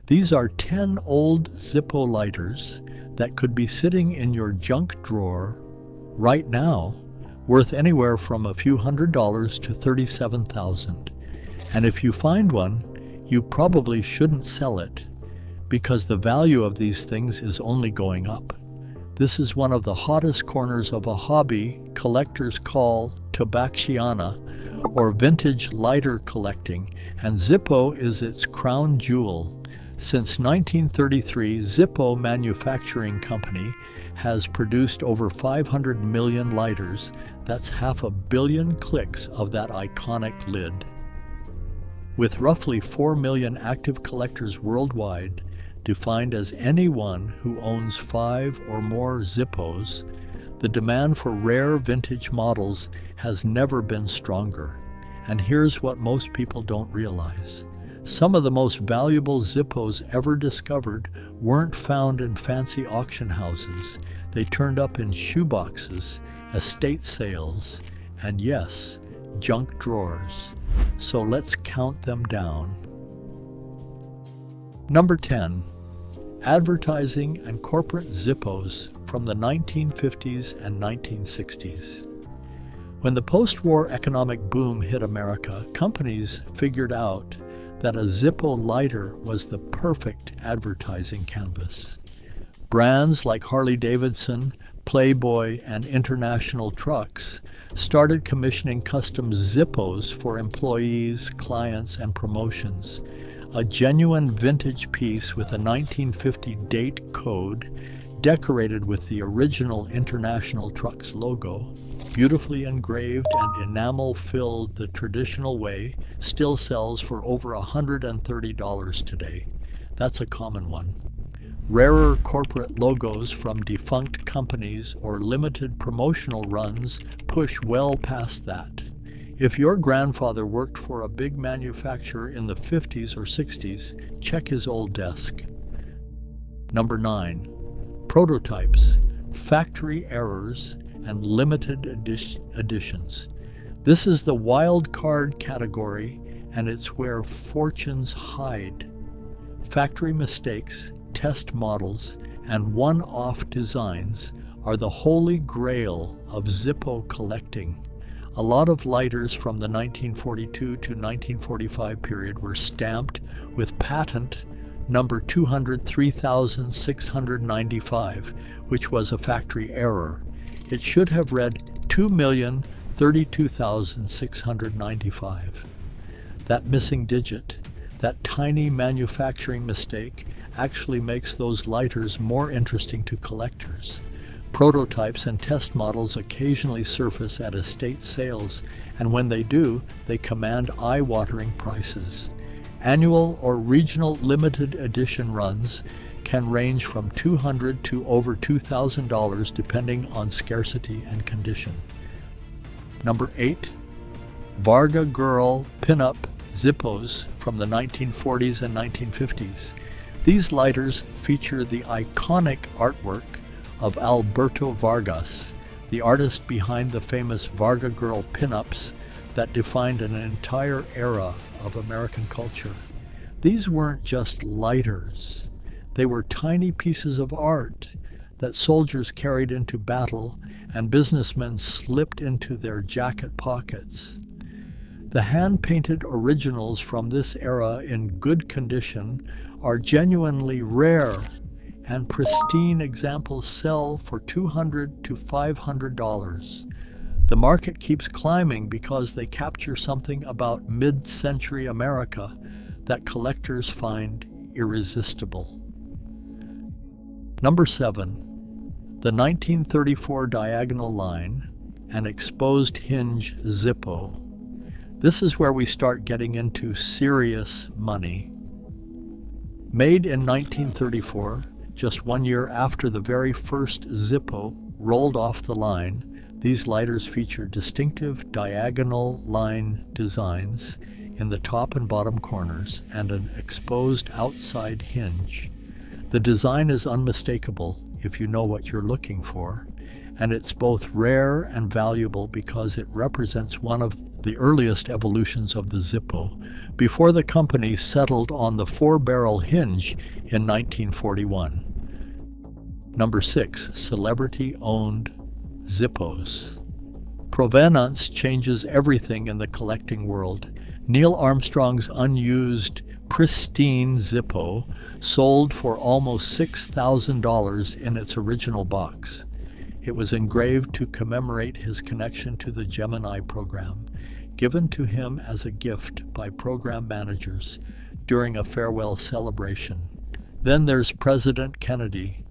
These are 10 old Zippo lighters that could be sitting in your junk drawer right now, worth anywhere from a few $100s to $37,000. And if you find one, you probably shouldn't sell it, because the value of these things is only going up. This is one of the hottest corners of a hobby collectors call tobaxiana, or vintage lighter collecting, and Zippo is its crown jewel. Since 1933, Zippo Manufacturing Company has produced over 500 million lighters. That's 500 million clicks of that iconic lid. With roughly 4 million active collectors worldwide, defined as anyone who owns 5 or more Zippos, the demand for rare vintage models has never been stronger. And here's what most people don't realize. Some of the most valuable Zippos ever discovered weren't found in fancy auction houses. They turned up in shoeboxes, estate sales, and yes, junk drawers. So let's count them down. Number 10. Advertising and corporate Zippos from the 1950s and 1960s. When the post-war economic boom hit America, companies figured out that a Zippo lighter was the perfect advertising canvas. Brands like Harley-Davidson, Playboy, and International Trucks started commissioning custom Zippos for employees, clients, and promotions. A genuine vintage piece with a 1950 date code, decorated with the original International Trucks logo, beautifully engraved and enamel-filled the traditional way, still sells for over $130 today. That's a common one. Rarer corporate logos from defunct companies or limited promotional runs push well past that. If your grandfather worked for a big manufacturer in the 50s or 60s, check his old desk. Number 9. Prototypes, factory errors, and limited editions. This is the wild card category, and it's where fortunes hide. Factory mistakes, test models, and one-off designs are the holy grail of Zippo collecting. A lot of lighters from the 1942 to 1945 period were stamped with patent number 203,695, which was a factory error. It should have read 2,032,695. That missing digit, that tiny manufacturing mistake, actually makes those lighters more interesting to collectors. Prototypes and test models occasionally surface at estate sales, and when they do, they command eye-watering prices. Annual or regional limited edition runs can range from $200 to over $2,000 depending on scarcity and condition. Number 8. Varga Girl Pinup Zippos from the 1940s and 1950s. These lighters feature the iconic artwork of Alberto Vargas, the artist behind the famous Varga Girl pinups that defined an entire era of American culture. These weren't just lighters. They were tiny pieces of art that soldiers carried into battle and businessmen slipped into their jacket pockets. The hand-painted originals from this era in good condition are genuinely rare, and pristine examples sell for $200 to $500. The market keeps climbing because they capture something about mid-century America that collectors find irresistible. Number 7. The 1934 diagonal line, an exposed hinge Zippo. This is where we start getting into serious money. Made in 1934, just 1 year after the very first Zippo rolled off the line, these lighters feature distinctive diagonal line designs in the top and bottom corners and an exposed outside hinge. The design is unmistakable if you know what you're looking for, and it's both rare and valuable because it represents one of the earliest evolutions of the Zippo, before the company settled on the four-barrel hinge in 1941. Number 6. Celebrity-owned Zippos. Provenance changes everything in the collecting world. Neil Armstrong's unused, pristine Zippo sold for almost $6,000 in its original box. It was engraved to commemorate his connection to the Gemini program, given to him as a gift by program managers during a farewell celebration. Then there's President Kennedy.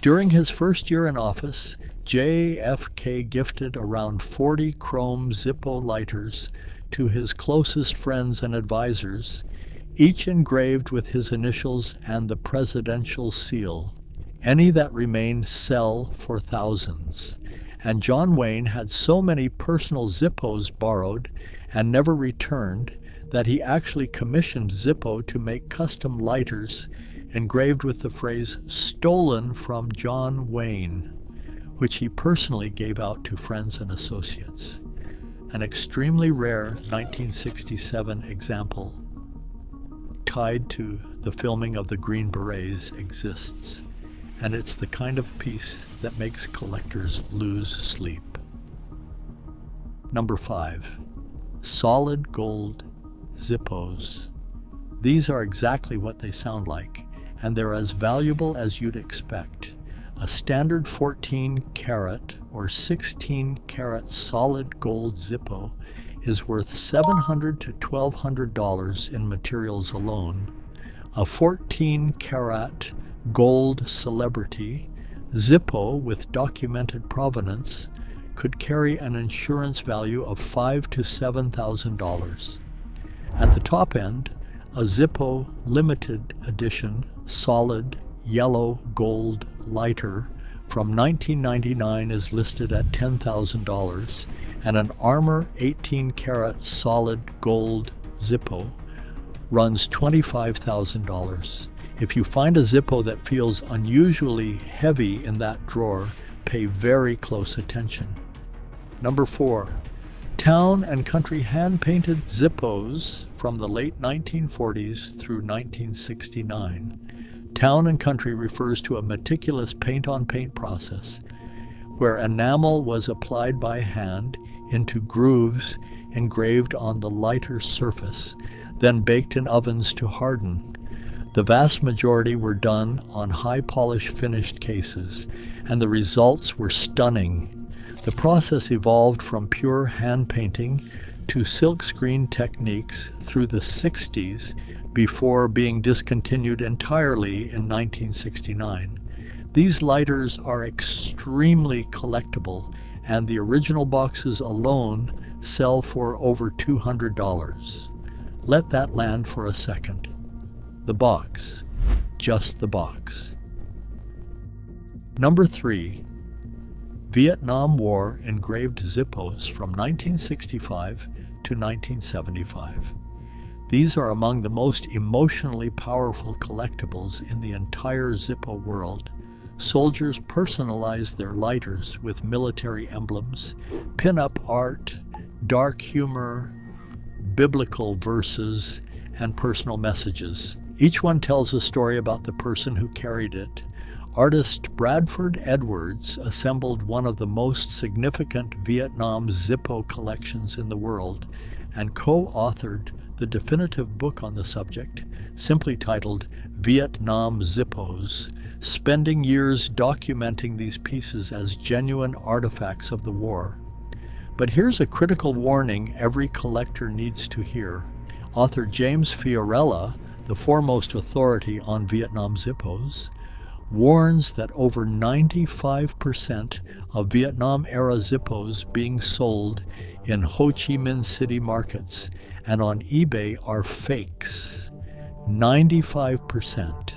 During his first year in office, JFK gifted around 40 chrome Zippo lighters to his closest friends and advisors, each engraved with his initials and the presidential seal. Any that remained sell for thousands. And John Wayne had so many personal Zippos borrowed and never returned that he actually commissioned Zippo to make custom lighters engraved with the phrase "stolen from John Wayne," which he personally gave out to friends and associates. An extremely rare 1967 example tied to the filming of the Green Berets exists, and it's the kind of piece that makes collectors lose sleep. Number 5. Solid gold Zippos. These are exactly what they sound like, and they're as valuable as you'd expect. A standard 14-karat or 16-karat solid gold Zippo is worth $700 to $1,200 in materials alone. A 14-karat gold celebrity Zippo with documented provenance could carry an insurance value of $5,000 to $7,000. At the top end, a Zippo limited edition solid yellow gold lighter from 1999 is listed at $10,000, and an Armor 18-karat solid gold Zippo runs $25,000. If you find a Zippo that feels unusually heavy in that drawer, pay very close attention. Number 4. Town and country hand-painted Zippos from the late 1940s through 1969. Town and country refers to a meticulous paint-on-paint process where enamel was applied by hand into grooves engraved on the lighter surface, then baked in ovens to harden. The vast majority were done on high-polish finished cases, and the results were stunning. The process evolved from pure hand painting to silkscreen techniques through the 60s before being discontinued entirely in 1969. These lighters are extremely collectible, and the original boxes alone sell for over $200. Let that land for a second. The box. Just the box. Number 3. Vietnam War engraved Zippos from 1965 to 1975. These are among the most emotionally powerful collectibles in the entire Zippo world. Soldiers personalize their lighters with military emblems, pin-up art, dark humor, biblical verses, and personal messages. Each one tells a story about the person who carried it. Artist Bradford Edwards assembled one of the most significant Vietnam Zippo collections in the world and co-authored the definitive book on the subject, simply titled Vietnam Zippos, spending years documenting these pieces as genuine artifacts of the war. But here's a critical warning every collector needs to hear. Author James Fiorella, the foremost authority on Vietnam Zippos, warns that over 95% of Vietnam-era Zippos being sold in Ho Chi Minh City markets and on eBay are fakes. 95%.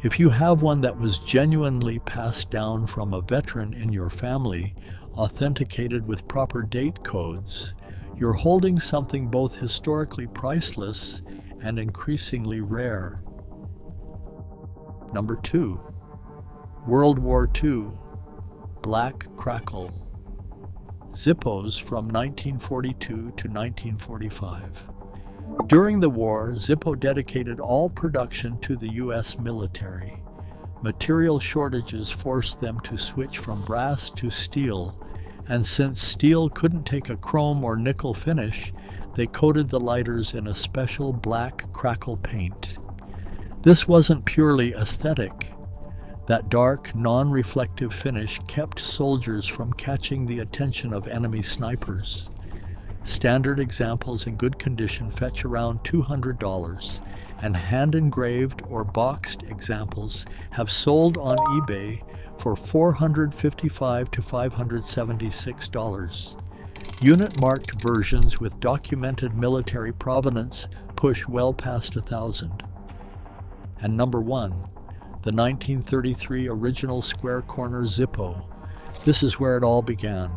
If you have one that was genuinely passed down from a veteran in your family, authenticated with proper date codes, you're holding something both historically priceless and increasingly rare. Number 2. World War II Black Crackle Zippos from 1942 to 1945. During the war, Zippo dedicated all production to the U.S. military. Material shortages forced them to switch from brass to steel, and since steel couldn't take a chrome or nickel finish, they coated the lighters in a special black crackle paint. This wasn't purely aesthetic. That dark, non-reflective finish kept soldiers from catching the attention of enemy snipers. Standard examples in good condition fetch around $200, and hand-engraved or boxed examples have sold on eBay for $455 to $576. Unit-marked versions with documented military provenance push well past $1,000. And number 1, the 1933 original square corner Zippo. This is where it all began.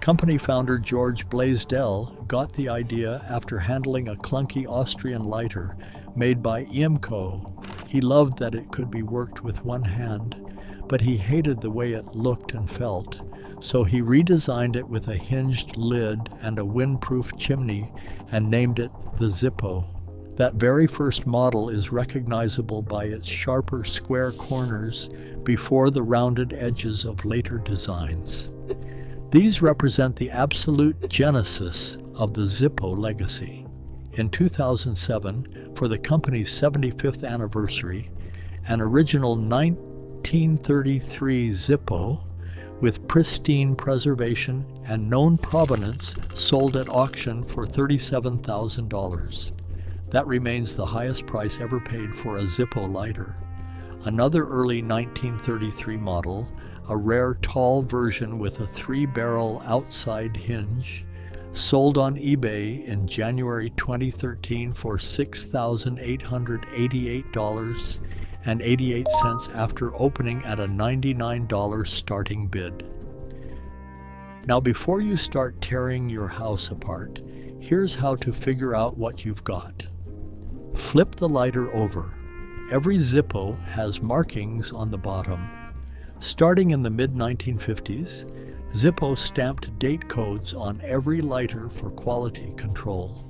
Company founder George Blaisdell got the idea after handling a clunky Austrian lighter made by EMCO. He loved that it could be worked with one hand, but he hated the way it looked and felt, so he redesigned it with a hinged lid and a windproof chimney and named it the Zippo. That very first model is recognizable by its sharper square corners before the rounded edges of later designs. These represent the absolute genesis of the Zippo legacy. In 2007, for the company's 75th anniversary, an original 1933 Zippo with pristine preservation and known provenance sold at auction for $37,000. That remains the highest price ever paid for a Zippo lighter. Another early 1933 model, a rare tall version with a 3-barrel outside hinge, sold on eBay in January 2013 for $6,888.88 after opening at a $99 starting bid. Now, before you start tearing your house apart, here's how to figure out what you've got. Flip the lighter over. Every Zippo has markings on the bottom. Starting in the mid-1950s, Zippo stamped date codes on every lighter for quality control,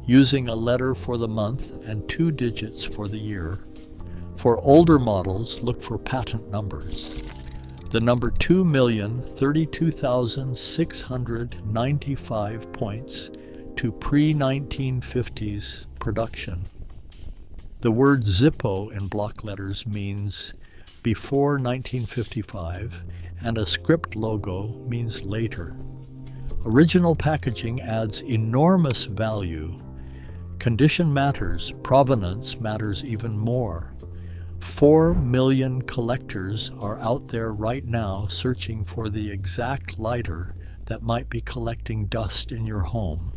using a letter for the month and 2 digits for the year. For older models, look for patent numbers. The number 2,032,695 points to pre-1950s production. The word Zippo in block letters means before 1955, and a script logo means later. Original packaging adds enormous value. Condition matters, provenance matters even more. 4 million collectors are out there right now searching for the exact lighter that might be collecting dust in your home.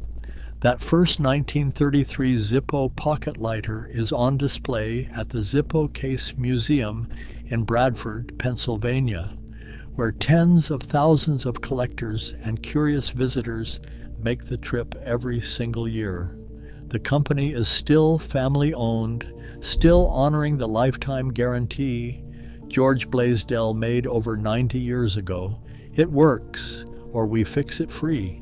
That first 1933 Zippo pocket lighter is on display at the Zippo Case Museum in Bradford, Pennsylvania, where tens of thousands of collectors and curious visitors make the trip every single year. The company is still family-owned, still honoring the lifetime guarantee George Blaisdell made over 90 years ago. It works, or we fix it free.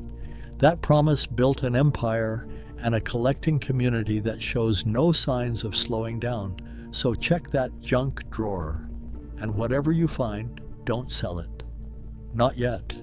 That promise built an empire and a collecting community that shows no signs of slowing down. So check that junk drawer. And whatever you find, don't sell it. Not yet.